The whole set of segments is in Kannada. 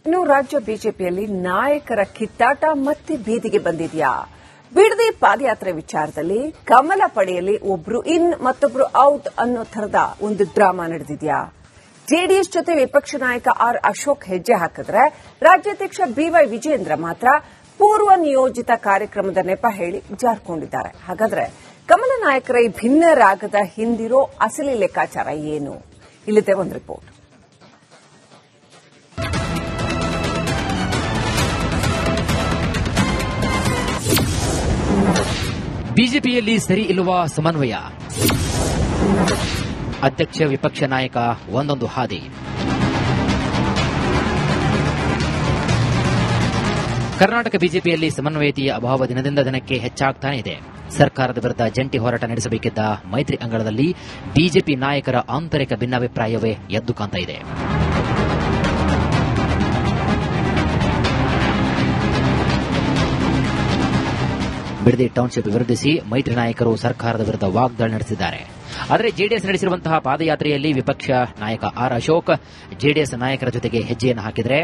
ಇನ್ನು ರಾಜ್ಯ ಬಿಜೆಪಿಯಲ್ಲಿ ನಾಯಕರ ಕಿತ್ತಾಟ ಮತ್ತೆ ಬೀದಿಗೆ ಬಂದಿದೆಯಾ? ಬಿಡದಿ ಪಾದಯಾತ್ರೆ ವಿಚಾರದಲ್ಲಿ ಕಮಲ ಪಡೆಯಲ್ಲಿ ಒಬ್ರು ಇನ್ ಮತ್ತೊಬ್ರು ಔಟ್ ಅನ್ನೋ ಥರದ ಒಂದು ಡ್ರಾಮಾ ನಡೆದಿದೆಯಾ? ಜೆಡಿಎಸ್ ಜೊತೆ ವಿಪಕ್ಷ ನಾಯಕ ಆರ್ ಅಶೋಕ್ ಹೆಜ್ಜೆ ಹಾಕಿದ್ರೆ ರಾಜ್ಯಾಧ್ಯಕ್ಷ ಬಿವೈ ವಿಜೇಂದ್ರ ಮಾತ್ರ ಪೂರ್ವ ನಿಯೋಜಿತ ಕಾರ್ಯಕ್ರಮದ ನೆಪ ಹೇಳಿ ಜಾರ್ಕೊಂಡಿದ್ದಾರೆ. ಹಾಗಾದ್ರೆ ಕಮಲ ನಾಯಕರ ಈ ಭಿನ್ನ ರಾಗದ ಹಿಂದಿರೋ ಅಸಲಿ ಲೆಕ್ಕಾಚಾರ ಏನು? ಇಲ್ಲಿದೆ ಒಂದು ರಿಪೋರ್ಟ್. ಬಿಜೆಪಿಯಲ್ಲಿ ಸರಿ ಇಲ್ಲವ ಸಮನ್ವಯ, ಅಧ್ಯಕ್ಷ ವಿಪಕ್ಷ ನಾಯಕ ಒಂದೊಂದು ಹಾದಿ. ಕರ್ನಾಟಕ ಬಿಜೆಪಿಯಲ್ಲಿ ಸಮನ್ವಯತೆಯ ಅಭಾವ ದಿನದಿಂದ ದಿನಕ್ಕೆ ಹೆಚ್ಚಾಗ್ತಾನೆ ಇದೆ. ಸರ್ಕಾರದ ವಿರುದ್ಧ ಜಂಟಿ ಹೋರಾಟ ನಡೆಸಬೇಕಿದ್ದ ಮೈತ್ರಿ ಅಂಗಳದಲ್ಲಿ ಬಿಜೆಪಿ ನಾಯಕರ ಆಂತರಿಕ ಭಿನ್ನಾಭಿಪ್ರಾಯವೇ ಎದ್ದು ಕಾಣ್ತಾ ಇದೆ. ಬಿಡದಿ ಟೌನ್ಶಿಪ್ ವಿರೋಧಿಸಿ ಮೈತ್ರಿ ನಾಯಕರು ಸರ್ಕಾರದ ವಿರುದ್ಧ ವಾಗ್ದಾಳಿ ನಡೆಸಿದ್ದಾರೆ. ಆದರೆ ಜೆಡಿಎಸ್ ನಡೆಸಿರುವಂತಹ ಪಾದಯಾತ್ರೆಯಲ್ಲಿ ವಿಪಕ್ಷ ನಾಯಕ ಆರ್ ಅಶೋಕ್ ಜೆಡಿಎಸ್ ನಾಯಕರ ಜೊತೆಗೆ ಹೆಜ್ಜೆಯನ್ನು ಹಾಕಿದರೆ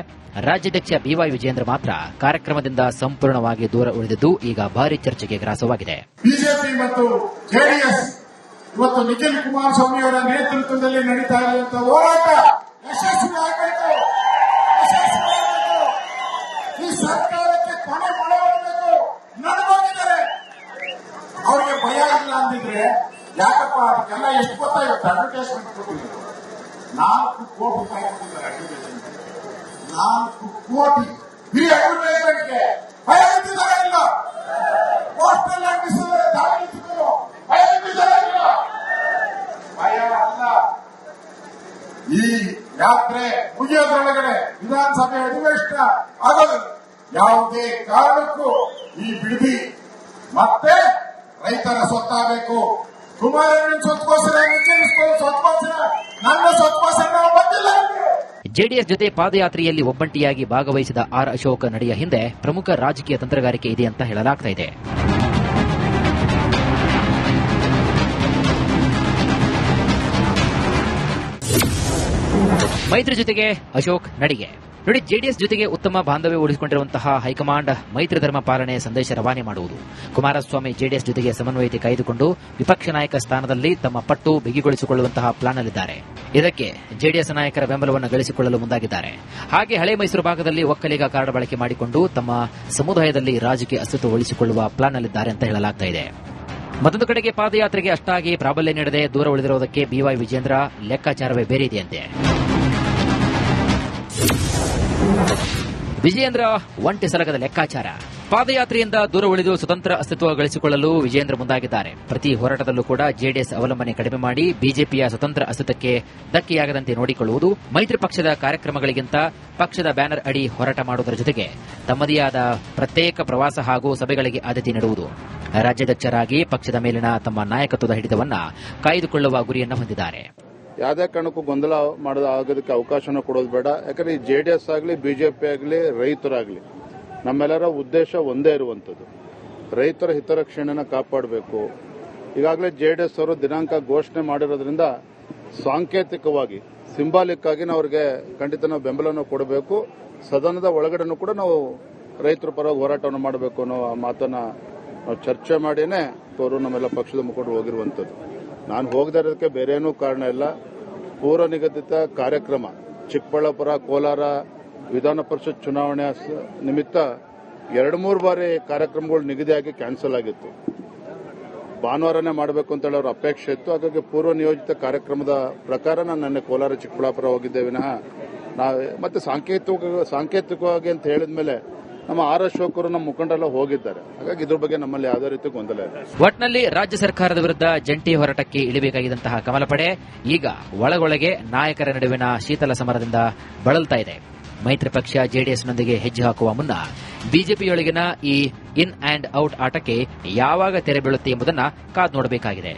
ರಾಜ್ಯಾಧ್ಯಕ್ಷ ಬಿವೈ ವಿಜೇಂದ್ರ ಮಾತ್ರ ಕಾರ್ಯಕ್ರಮದಿಂದ ಸಂಪೂರ್ಣವಾಗಿ ದೂರ ಉಳಿದಿದ್ದು ಈಗ ಭಾರಿ ಚರ್ಚೆಗೆ ಗ್ರಾಸವಾಗಿದೆ. ಬಿಜೆಪಿ ಮತ್ತು ಜೆಡಿಎಸ್ ಇವತ್ತು ನಿಖಿಲ್ ಕುಮಾರಸ್ವಾಮಿ ಅವರ ನೇತೃತ್ವದಲ್ಲಿ ನಡೀತಾ ಇರುವಂತಹ ಹೋರಾಟ ಯಶಸ್ವಿಯಾಗಬೇಕು. ಈ ಸರ್ಕಾರಕ್ಕೆ ಕೊನೆ ಮಾಡಬೇಕು. ನಡೆದೋಗಿದ್ದಾರೆ. ಅವರಿಗೆ ಭಯ ಇಲ್ಲ ಅಂದಿದ್ರೆ ಯಾಕಪ್ಪ ಅದಕ್ಕೆಲ್ಲ ಎಷ್ಟು ಗೊತ್ತಾಗುತ್ತೆ? ಅಡ್ವರ್ಟೈಸ್ಮೆಂಟ್ ಕೊಟ್ಟಿದ್ದಾರೆ. 4 ಕೋಟಿ ರೂಪಾಯಿ ಕೊಟ್ಟಿದ್ದಾರೆ ಅಡ್ವರ್ಟೈಸ್ಮೆಂಟ್. 4 ಕೋಟಿ ಈ ಅಡ್ವರ್ಟೈಸ್ಮೆಂಟ್ಗೆ ಭಯ ಬಿದ್ದಿದ್ದಾರೆ. ಇಲ್ಲ ಪೋಸ್ಟಲ್ ಅಂಟಿಸಿದರೆ ದಾಳಿ ಭಯ ಬಿದ್ದಿದ್ದಾರೆ. ಇಲ್ಲ ಭಯ ಅಲ್ಲ. ಈ ಯಾತ್ರೆ ಮುಗಿಯೋದ್ರೊಳಗಡೆ ವಿಧಾನಸಭೆ ಅಧಿವೇಶನ ಆಗೋದು ಯಾವುದೇ ಕಾರಣಕ್ಕೂ ಈ ಬಿಡದಿ ಮತ್ತೆ ರೈತರ ಸೊತ್ತಾಗಬೇಕು. ಕುಮಾರಣ್ಣನ ಸೊತ್ತುಕೋಸ್ಕರ ಸೊತ್ತುಕೋಸ್ಕರ ನನ್ನ ಸೊತ್ತುಕೋಸ್ಕರ ಬಂದಿಲ್ಲ. ಜೆಡಿಎಸ್ ಜೊತೆ ಪಾದಯಾತ್ರೆಯಲ್ಲಿ ಒಬ್ಬಂಟಿಯಾಗಿ ಭಾಗವಹಿಸಿದ ಆರ್ ಅಶೋಕ್ ನಡೆಯ ಹಿಂದೆ ಪ್ರಮುಖ ರಾಜಕೀಯ ತಂತ್ರಗಾರಿಕೆ ಇದೆ ಅಂತ ಹೇಳಲಾಗ್ತಾ ಇದೆ. ಮೈತ್ರಿ ಜೊತೆಗೆ ಅಶೋಕ್ ನಡಿಗೆ ನೋಡಿ. ಜೆಡಿಎಸ್ ಜೊತೆಗೆ ಉತ್ತಮ ಬಾಂಧವ್ಯ ಉಳಿಸಿಕೊಂಡಿರುವಂತಹ ಹೈಕಮಾಂಡ್ ಮೈತ್ರಿ ಧರ್ಮ ಪಾಲನೆ ಸಂದೇಶ ರವಾನೆ ಮಾಡುವುದು. ಕುಮಾರಸ್ವಾಮಿ ಜೆಡಿಎಸ್ ಜೊತೆಗೆ ಸಮನ್ವಯತೆ ಕಾಯ್ದುಕೊಂಡು ವಿಪಕ್ಷ ನಾಯಕ ಸ್ಥಾನದಲ್ಲಿ ತಮ್ಮ ಪಟ್ಟು ಬಿಗಿಗೊಳಿಸಿಕೊಳ್ಳುವಂತಹ ಪ್ಲಾನ್ನಲ್ಲಿದ್ದಾರೆ. ಇದಕ್ಕೆ ಜೆಡಿಎಸ್ ನಾಯಕರ ಬೆಂಬಲವನ್ನು ಗಳಿಸಿಕೊಳ್ಳಲು ಮುಂದಾಗಿದ್ದಾರೆ. ಹಾಗೆ ಹಳೆ ಮೈಸೂರು ಭಾಗದಲ್ಲಿ ಒಕ್ಕಲಿಗ ಕಾರ್ಡ್ ಬಳಕೆ ಮಾಡಿಕೊಂಡು ತಮ್ಮ ಸಮುದಾಯದಲ್ಲಿ ರಾಜಕೀಯ ಅಸ್ತಿತ್ವ ಉಳಿಸಿಕೊಳ್ಳುವ ಪ್ಲಾನ್ನಲ್ಲಿದ್ದಾರೆ ಅಂತ ಹೇಳಲಾಗ್ತಾ ಇದೆ. ಮತ್ತೊಂದು ಕಡೆಗೆ ಪಾದಯಾತ್ರೆಗೆ ಅಷ್ಟಾಗಿ ಪ್ರಾಬಲ್ಯ ನೀಡದೆ ದೂರ ಉಳಿದಿರುವುದಕ್ಕೆ ಬಿವೈ ವಿಜೇಂದ್ರ ಲೆಕ್ಕಾಚಾರವೇ ಬೇರೆ ಇದೆಯಂತೆ. ವಿಜೇಂದ್ರ ಒಂಟಿ ಸಲಗದ ಲೆಕ್ಕಾಚಾರ. ಪಾದಯಾತ್ರೆಯಿಂದ ದೂರ ಉಳಿದು ಸ್ವತಂತ್ರ ಅಸ್ತಿತ್ವ ಗಳಿಸಿಕೊಳ್ಳಲು ವಿಜೇಂದ್ರ ಮುಂದಾಗಿದ್ದಾರೆ. ಪ್ರತಿ ಹೋರಾಟದಲ್ಲೂ ಕೂಡ ಜೆಡಿಎಸ್ ಅವಲಂಬನೆ ಕಡಿಮೆ ಮಾಡಿ ಬಿಜೆಪಿಯ ಸ್ವತಂತ್ರ ಅಸ್ತಿತ್ವಕ್ಕೆ ಧಕ್ಕೆಯಾಗದಂತೆ ನೋಡಿಕೊಳ್ಳುವುದು, ಮೈತ್ರಿ ಪಕ್ಷದ ಕಾರ್ಯಕ್ರಮಗಳಿಗಿಂತ ಪಕ್ಷದ ಬ್ಯಾನರ್ ಅಡಿ ಹೋರಾಟ ಮಾಡುವುದರ ಜೊತೆಗೆ ತಮ್ಮದೇ ಆದ ಪ್ರತ್ಯೇಕ ಪ್ರವಾಸ ಹಾಗೂ ಸಭೆಗಳಿಗೆ ಆದ್ಯತೆ ನೀಡುವುದು. ರಾಜ್ಯಾಧ್ಯಕ್ಷರಾಗಿ ಪಕ್ಷದ ಮೇಲಿನ ತಮ್ಮ ನಾಯಕತ್ವದ ಹಿಡಿತವನ್ನು ಕಾಯ್ದುಕೊಳ್ಳುವ ಗುರಿಯನ್ನು ಹೊಂದಿದ್ದಾರೆ. ಯಾವುದೇ ಕಾರಣಕ್ಕೂ ಗೊಂದಲ ಆಗೋದಕ್ಕೆ ಅವಕಾಶನ ಕೊಡೋದು ಬೇಡ. ಯಾಕಂದ್ರೆ ಈ ಜೆಡಿಎಸ್ ಆಗಲಿ ಬಿಜೆಪಿ ಆಗಲಿ ರೈತರಾಗಲಿ ನಮ್ಮೆಲ್ಲರ ಉದ್ದೇಶ ಒಂದೇ ಇರುವಂತದ್ದು, ರೈತರ ಹಿತರಕ್ಷಣೆನ ಕಾಪಾಡಬೇಕು. ಈಗಾಗಲೇ ಜೆಡಿಎಸ್ ಅವರು ದಿನಾಂಕ ಘೋಷಣೆ ಮಾಡಿರೋದ್ರಿಂದ ಸಾಂಕೇತಿಕವಾಗಿ ಸಿಂಬಾಲಿಕ್ ಆಗಿ ಅವ್ರಿಗೆ ಖಂಡಿತ ನಾವು ಬೆಂಬಲವನ್ನು ಕೊಡಬೇಕು. ಸದನದ ಒಳಗಡೆನೂ ಕೂಡ ನಾವು ರೈತರ ಪರ ಹೋರಾಟವನ್ನು ಮಾಡಬೇಕು ಅನ್ನೋ ಮಾತನ್ನ ನಾವು ಚರ್ಚೆ ಮಾಡಿನೇ ಅವರು ನಮ್ಮೆಲ್ಲ ಪಕ್ಷದ ಮುಖಂಡರು ಹೋಗಿರುವಂತದ್ದು. ನಾನು ಹೋಗದೇ ಇರೋದಕ್ಕೆ ಬೇರೆ ಏನೂ ಕಾರಣ ಇಲ್ಲ. ಪೂರ್ವ ನಿಗದಿತ ಕಾರ್ಯಕ್ರಮ ಚಿಕ್ಕಬಳ್ಳಾಪುರ, ಕೋಲಾರ ವಿಧಾನ ಪರಿಷತ್ ಚುನಾವಣೆ ನಿಮಿತ್ತ 2-3 ಬಾರಿ ಕಾರ್ಯಕ್ರಮಗಳು ನಿಗದಿಯಾಗಿ ಕ್ಯಾನ್ಸಲ್ ಆಗಿತ್ತು. ಭಾನುವಾರನೇ ಮಾಡಬೇಕು ಅಂತ ಹೇಳಿ ಅವರ ಅಪೇಕ್ಷೆ ಇತ್ತು. ಹಾಗಾಗಿ ಪೂರ್ವ ನಿಯೋಜಿತ ಕಾರ್ಯಕ್ರಮದ ಪ್ರಕಾರ ನಾನು ನಿನ್ನೆ ಕೋಲಾರ, ಚಿಕ್ಕಬಳ್ಳಾಪುರ ಹೋಗಿದ್ದೆ ವಿನಃ ಮತ್ತೆ ಸಾಂಕೇತಿಕವಾಗಿ ಅಂತ ಹೇಳಿದ ಮೇಲೆ ನಮ್ಮ ಆರ್ ಅಶೋಕರು ನಮ್ಮ ಮುಖಂಡರೆಲ್ಲ ಹೋಗಿದ್ದಾರೆ. ಹಾಗಾಗಿ ಇದ್ರ ಬಗ್ಗೆ ನಮ್ಮಲ್ಲಿ ಯಾವುದೇ ರೀತಿ ಗೊಂದಲ ಇಲ್ಲ. ಒಟ್ನಲ್ಲಿ ರಾಜ್ಯ ಸರ್ಕಾರದ ವಿರುದ್ಧ ಜಂಟಿ ಹೋರಾಟಕ್ಕೆ ಇಳಿಬೇಕಾಗಿದ್ದಂತಹ ಕಮಲ ಪಡೆ ಈಗ ಒಳಗೊಳಗೆ ನಾಯಕರ ನಡುವಿನ ಶೀತಲ ಸಮರದಿಂದ ಬಳಲ್ತಾ ಇದೆ. ಮೈತ್ರಿ ಪಕ್ಷ ಜೆಡಿಎಸ್ನೊಂದಿಗೆ ಹೆಜ್ಜೆ ಹಾಕುವ ಮುನ್ನ ಬಿಜೆಪಿಯೊಳಗಿನ ಈ ಇನ್ ಅಂಡ್ ಔಟ್ ಆಟಕ್ಕೆ ಯಾವಾಗ ತೆರೆ ಬೀಳುತ್ತೆ ಎಂಬುದನ್ನು ಕಾದು ನೋಡಬೇಕಾಗಿದೆ.